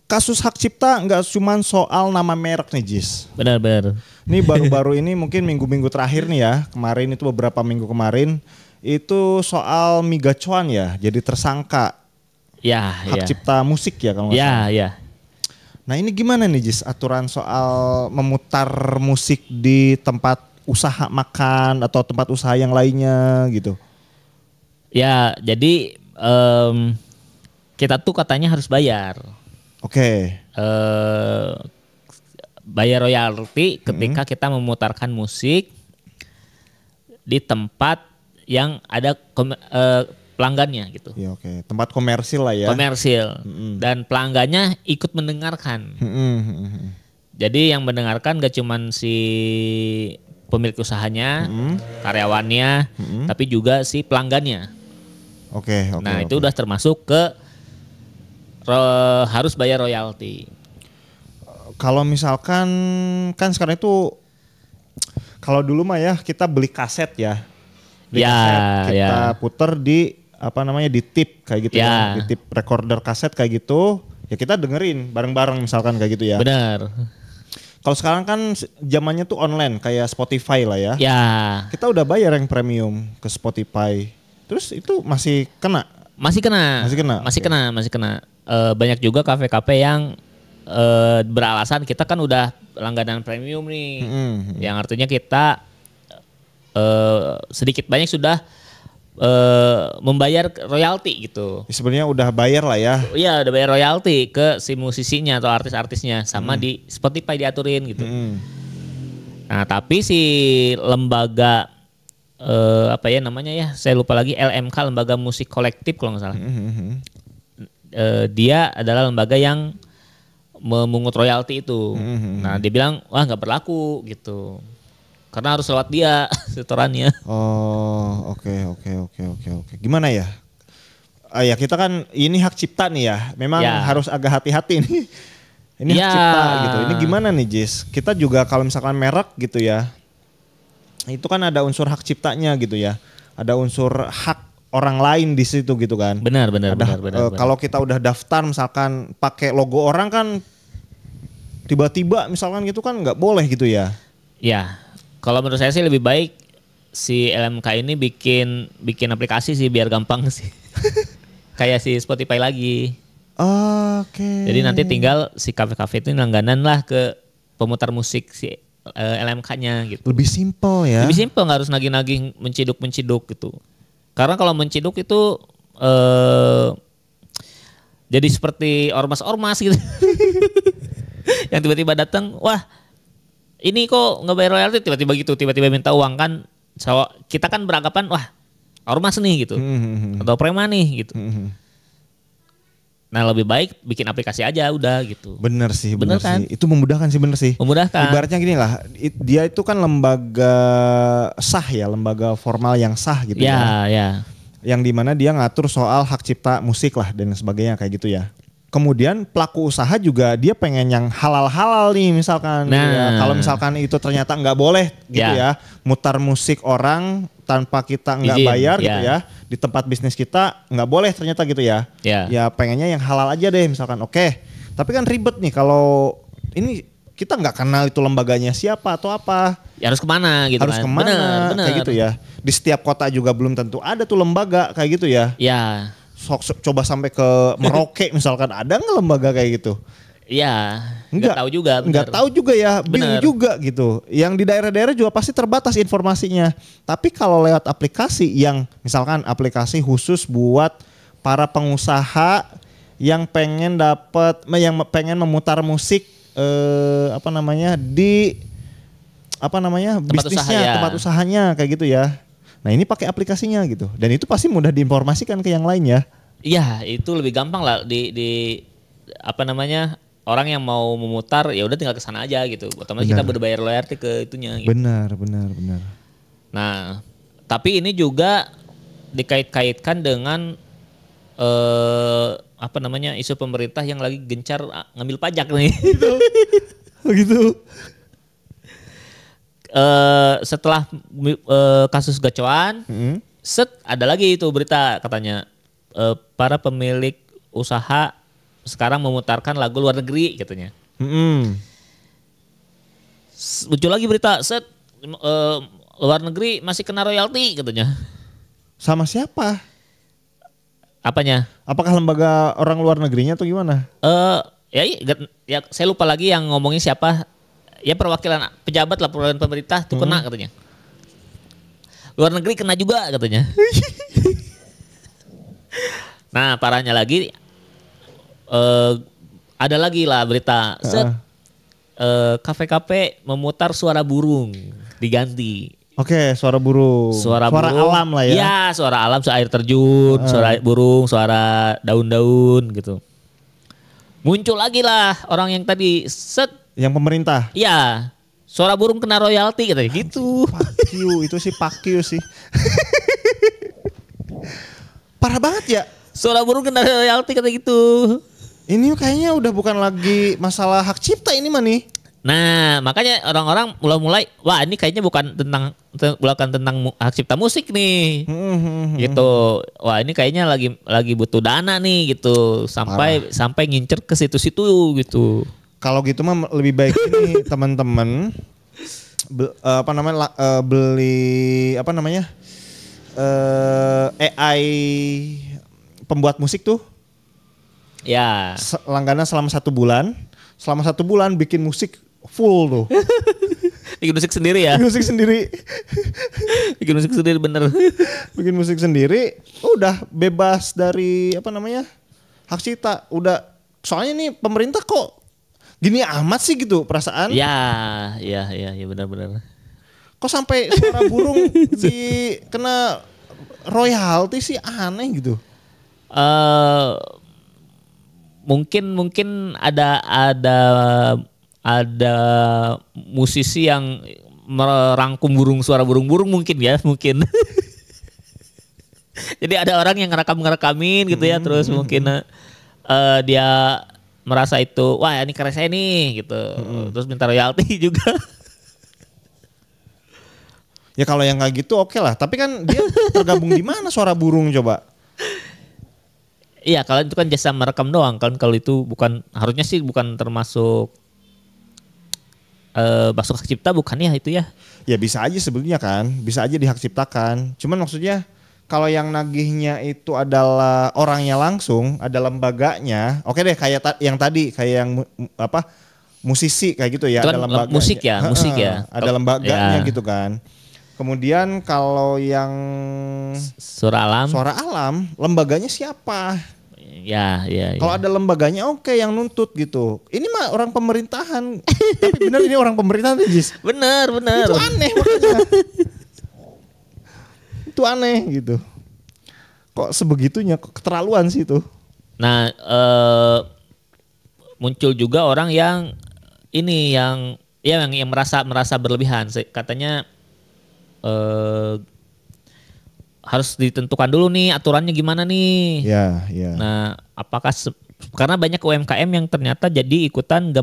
kasus hak cipta nggak cuma soal nama merek nih Jis. Benar-benar. Ini baru-baru ini mungkin minggu-minggu terakhir nih ya, kemarin itu beberapa minggu kemarin itu soal Migacuan ya, jadi tersangka Ya, hak ya. cipta musik ya kalau nggak Ya, salah. ya. Nah ini gimana nih Jis aturan soal memutar musik di tempat usaha makan atau tempat usaha yang lainnya gitu? Ya, jadi kita tuh katanya harus bayar. Oke. Bayar royalti ketika kita memutarkan musik di tempat yang ada pelanggannya gitu. Ya oke. Tempat komersil lah ya. Komersil. Dan pelanggannya ikut mendengarkan. Jadi yang mendengarkan gak cuman si pemilik usahanya, karyawannya, tapi juga si pelanggannya. Oke. Nah itu udah termasuk ke harus bayar royalti. Kalau misalkan kan sekarang itu kalau dulu mah ya kita beli kaset ya. Beli Ya, kaset kita ya. puter di apa namanya di tip kayak gitu Ya. ya. Di tip recorder kaset kayak gitu. Ya kita dengerin bareng-bareng misalkan kayak gitu ya. Benar. Kalau sekarang kan zamannya tuh online kayak Spotify lah ya. Ya, Kita udah bayar yang premium ke Spotify. Terus itu masih kena. masih kena. Masih kena, Masih oke. kena, masih kena. Banyak juga kafe-kafe yang beralasan kita kan udah langganan premium nih. Yang artinya kita sedikit banyak sudah membayar royalti gitu. Ya, sebenarnya udah bayar lah ya. Iya udah bayar royalti ke si musisinya atau artis-artisnya sama di Spotify diaturin gitu. Nah tapi si lembaga apa ya namanya ya saya lupa lagi LMK Lembaga Musik Kolektif kalau nggak salah. Dia adalah lembaga yang memungut royalti itu. Nah dia bilang wah nggak berlaku gitu. Karena harus lewat dia setorannya. Oh, oke. Gimana ya? Ya kita kan ini hak cipta nih ya. Memang Ya. harus agak hati-hati nih. Ini hak Ya. cipta gitu. Ini gimana nih Jis? Kita juga kalau misalkan merek gitu ya. Itu kan ada unsur hak ciptanya gitu ya. Ada unsur hak orang lain di situ gitu kan. Benar. Kalau kita udah daftar misalkan pakai logo orang kan tiba-tiba misalkan gitu kan nggak boleh gitu ya. Ya, kalau menurut saya sih lebih baik si LMK ini bikin aplikasi sih biar gampang sih. Kayak si Spotify lagi. Oke. Jadi nanti tinggal si kafe-kafe itu langganan lah ke pemutar musik si LMK-nya gitu. Lebih simpel ya. Lebih simpel nggak harus nagih-nagih menciduk gitu. Karena kalau menciduk itu jadi seperti ormas-ormas gitu. Yang tiba-tiba datang, wah ini kok nggak bayar royalti tiba-tiba gitu, tiba-tiba minta uang kan. So, kita kan beranggapan wah ormas nih gitu, atau preman nih gitu. Nah lebih baik bikin aplikasi aja udah gitu. Bener sih. Bener kan? Itu memudahkan sih bener sih. Memudahkan. Ibaratnya gini lah, dia itu kan lembaga sah ya, lembaga formal yang sah gitu ya. Ya. Yang dimana dia ngatur soal hak cipta musik lah dan sebagainya kayak gitu ya. Kemudian pelaku usaha juga dia pengen yang halal-halal nih misalkan. Nah. Ya, kalau misalkan itu ternyata nggak boleh gitu Ya. ya. Mutar musik orang tanpa kita nggak Izin, bayar ya. gitu ya. Di tempat bisnis kita nggak boleh ternyata gitu ya. Ya. Ya pengennya yang halal aja deh misalkan. Oke. Tapi kan ribet nih kalau ini kita nggak kenal itu lembaganya siapa atau apa. Ya harus kemana gitu Harus kan. kemana Bener. kayak gitu ya. Di setiap kota juga belum tentu ada tuh lembaga kayak gitu ya. Ya. Coba sampai ke Merauke misalkan ada nggak lembaga kayak gitu? Iya, nggak tahu juga. Bener. Nggak tahu juga ya, bingung Bener. juga gitu. Yang di daerah-daerah juga pasti terbatas informasinya. Tapi kalau lewat aplikasi yang misalkan aplikasi khusus buat para pengusaha yang pengen pengen memutar musik di bisnisnya, usaha, ya. tempat usahanya kayak gitu ya. Nah ini pakai aplikasinya gitu, dan itu pasti mudah diinformasikan ke yang lain ya. Iya, itu lebih gampang lah orang yang mau memutar ya udah tinggal ke sana aja gitu. Otomatis kita berbayar royalti ke itunya gitu. Benar. Nah, tapi ini juga dikait-kaitkan dengan isu pemerintah yang lagi gencar ngambil pajak nih. Begitu. Setelah kasus gacoan, ada lagi itu berita katanya para pemilik usaha sekarang memutarkan lagu luar negeri katanya. Muncul lagi berita luar negeri masih kena royalti katanya. Sama siapa? Apanya? Apakah lembaga orang luar negerinya atau gimana? Ya saya lupa lagi yang ngomongin siapa. Ya perwakilan pejabat lah, perwakilan pemerintah tuh kena katanya. Luar negeri kena juga katanya. Nah parahnya lagi ada lagi lah berita. Kafe-kafe memutar suara burung diganti. Oke, suara burung. Suara burung, alam lah ya. Iya, suara alam, suara air terjun, suara burung, suara daun-daun gitu. Muncul lagi lah orang yang tadi yang pemerintah. Iya. Suara burung kena royalti katanya gitu. Fuck you, itu sih fuck you sih. Parah banget ya. Suara burung kena royalti kata gitu. Ini kayaknya udah bukan lagi masalah hak cipta ini mah nih. Nah, makanya orang-orang mulai wah ini kayaknya bukan tentang hak cipta musik nih. Gitu. Wah, ini kayaknya lagi butuh dana nih gitu. Sampai ngincer ke situ-situ gitu. Kalau gitu mah lebih baik ini teman-teman beli AI pembuat musik tuh. Ya. Langganan selama 1 bulan. Selama 1 bulan bikin musik full tuh. Bikin musik sendiri ya? Bikin musik sendiri. Bikin musik sendiri bener. Bikin musik sendiri udah bebas dari hak cipta. Udah, soalnya nih pemerintah kok gini amat sih gitu perasaan. Ya benar-benar. Kok sampai suara burung kena royalti sih, aneh gitu. Mungkin ada musisi yang merangkum suara burung-burung mungkin. Jadi ada orang yang ngerekamin gitu ya, terus mungkin dia merasa itu wah ini karya saya nih gitu, terus minta royalti juga. Ya kalau yang kayak gitu oke lah, tapi kan dia tergabung di mana suara burung coba? Iya, kalau itu kan jasa merekam doang kan, kalau itu harusnya sih bukan termasuk masuk hak cipta bukan ya itu ya? Ya bisa aja sebenarnya kan, bisa aja dihak ciptakan. Cuman maksudnya kalau yang nagihnya itu adalah orangnya langsung, ada lembaganya. Oke deh, kayak yang tadi, kayak yang musisi kayak gitu ya, itu ada kan lembaganya. musik ya. Ada lembaganya gitu kan. Kemudian kalau yang suara alam, lembaganya siapa? Ya. Kalau ada lembaganya oke yang nuntut gitu. Ini mah orang pemerintahan. Tapi benar ini orang pemerintahan Jis. Bener. Itu aneh makanya. Itu aneh gitu. Kok sebegitunya, kok keterlaluan sih itu. Nah, muncul juga orang yang merasa berlebihan. Katanya harus ditentukan dulu nih aturannya gimana nih. Ya. Nah, apakah karena banyak UMKM yang ternyata jadi ikutan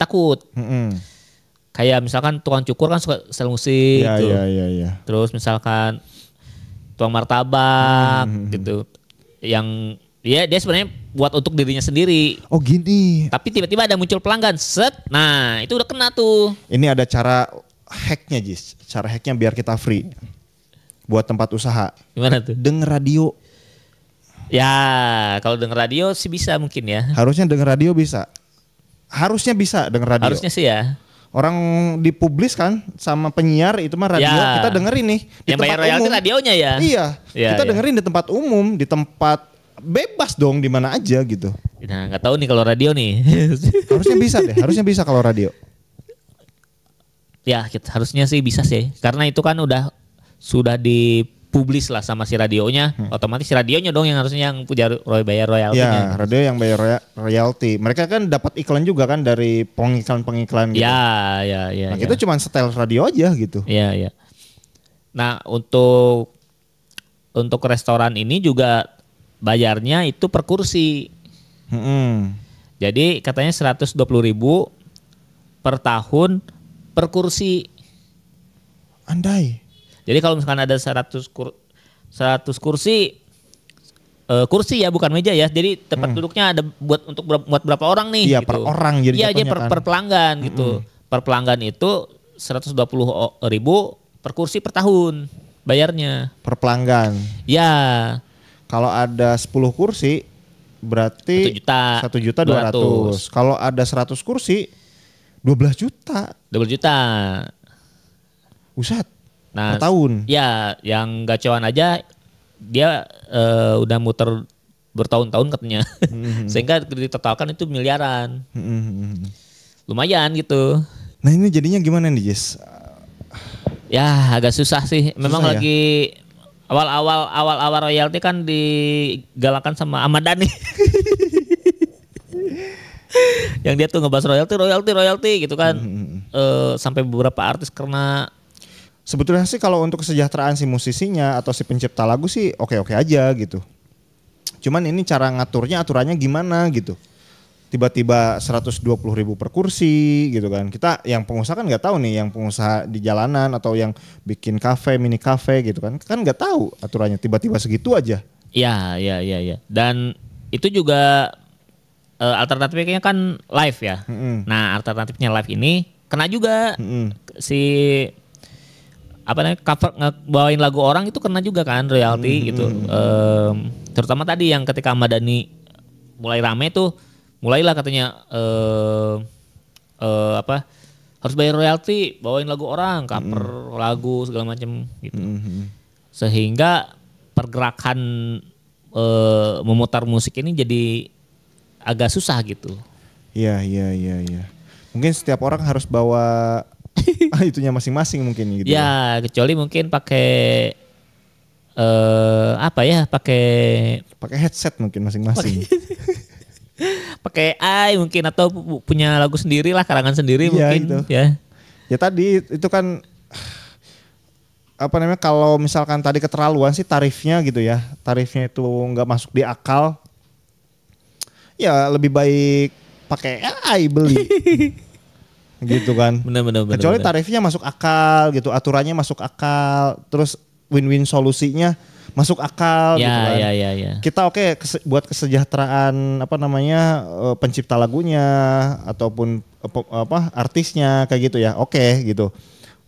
takut. Kayak misalkan tukang cukur kan suka sel musik gitu. Iya. Terus misalkan tukang martabak gitu. Yang dia sebenarnya buat untuk dirinya sendiri. Oh gini. Tapi tiba-tiba ada muncul pelanggan, nah itu udah kena tuh. Ini ada cara hacknya Jis. Cara hacknya biar kita free. Buat tempat usaha. Gimana tuh? Denger radio. Ya kalau denger radio sih bisa mungkin ya. Harusnya denger radio bisa. Harusnya bisa denger radio. Harusnya sih ya. Orang dipublis kan sama penyiar itu mah radio Ya. kita dengerin nih di Yang tempat bayar royalti umum. radionya ya. Iya. Ya, Kita ya. dengerin di tempat umum, di tempat bebas dong di mana aja gitu. Nah nggak tahu nih kalau radio nih. Harusnya bisa deh, harusnya bisa kalau radio. Ya harusnya sih bisa sih. Karena itu kan sudah dipublis lah sama si radionya. Otomatis si radionya dong yang harusnya yang punya bayar royaltinya. Ya, radio yang bayar royalti. Mereka kan dapat iklan juga kan dari pengiklan gitu. Ya. Nah, kita cuma setel radio aja gitu. Iya. Nah, untuk restoran ini juga bayarnya itu per kursi. Jadi katanya 120.000 per tahun per kursi. Andai. Jadi kalau misalkan ada 100 kursi kursi ya, bukan meja ya. Jadi tempat duduknya ada buat berapa orang nih? Iya, gitu. per orang jadi Iya, jatuhnya kan. per pelanggan gitu. Per pelanggan itu 120.000 per kursi per tahun bayarnya. Per pelanggan. Ya, Kalau ada 10 kursi berarti 1.200.000. Kalau ada 100 kursi 12 juta. 12 juta. Buset. Nah, Per tahun. ya yang gacoan aja dia udah muter bertahun-tahun katanya. Sehingga ditotalkan itu miliaran. Lumayan gitu. Nah ini jadinya gimana nih Jis? Ya agak susah sih. Memang Susah ya? lagi awal-awal royalti kan digalakan sama Ahmad Dhani. Yang dia tuh ngebahas royalti gitu kan. Sampai beberapa artis kena. Sebetulnya sih kalau untuk kesejahteraan si musisinya atau si pencipta lagu sih oke-oke aja gitu. Cuman ini cara ngaturnya, aturannya gimana gitu. Tiba-tiba 120.000 per kursi gitu kan. Kita yang pengusaha kan nggak tahu nih, yang pengusaha di jalanan atau yang bikin kafe, mini kafe gitu kan. Kan nggak tahu aturannya, tiba-tiba segitu aja. Ya. Dan itu juga alternatifnya kan live ya. Nah, alternatifnya live ini kena juga si apa namanya cover bawain lagu orang itu kena juga kan royalti gitu. Terutama tadi yang ketika Ahmad Dhani mulai rame tuh, mulailah katanya harus bayar royalti bawain lagu orang, cover lagu segala macam gitu. Sehingga pergerakan memutar musik ini jadi agak susah gitu. Iya. Mungkin setiap orang harus bawa itunya masing-masing mungkin gitu. Ya, kecuali mungkin pakai Pakai headset mungkin masing-masing. pakai AI mungkin atau punya lagu sendiri lah, karangan sendiri mungkin gitu. ya. Ya tadi itu kan apa namanya, kalau misalkan tadi keterlaluan sih tarifnya gitu ya. Tarifnya itu nggak masuk di akal. Ya lebih baik pakai AI beli. Gitu kan. Benar. Kecuali tarifnya masuk akal gitu, aturannya masuk akal, terus win-win solusinya masuk akal gitu kan. Ya. Kita buat kesejahteraan pencipta lagunya ataupun artisnya kayak gitu ya. Oke gitu.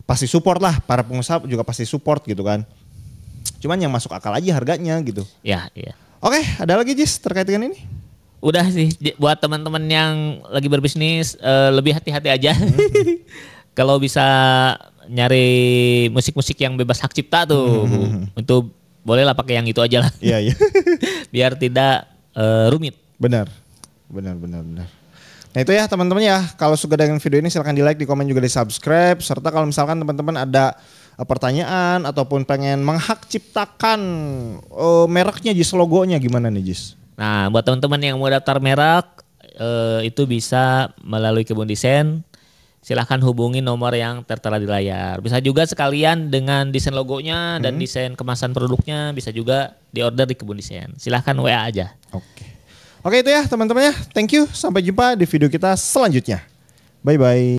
Pasti support lah, para pengusaha juga pasti support gitu kan. Cuman yang masuk akal aja harganya gitu. Ya. Oke, ada lagi Jis terkait dengan ini? Udah sih buat teman-teman yang lagi berbisnis lebih hati-hati aja. Kalau bisa nyari musik-musik yang bebas hak cipta tuh, itu bolehlah pakai yang itu aja lah. Iya. Biar tidak rumit. Benar. Nah itu ya teman-teman ya, kalau suka dengan video ini silahkan di like, di komen juga di subscribe. Serta kalau misalkan teman-teman ada pertanyaan ataupun pengen menghak ciptakan mereknya Jis, logonya gimana nih Jis? Nah, buat teman-teman yang mau daftar merek itu bisa melalui Kebun Desain. Silahkan hubungi nomor yang tertera di layar. Bisa juga sekalian dengan desain logonya dan desain kemasan produknya bisa juga diorder di Kebun Desain. Silahkan WA aja. Oke itu ya teman-teman ya. Thank you. Sampai jumpa di video kita selanjutnya. Bye-bye.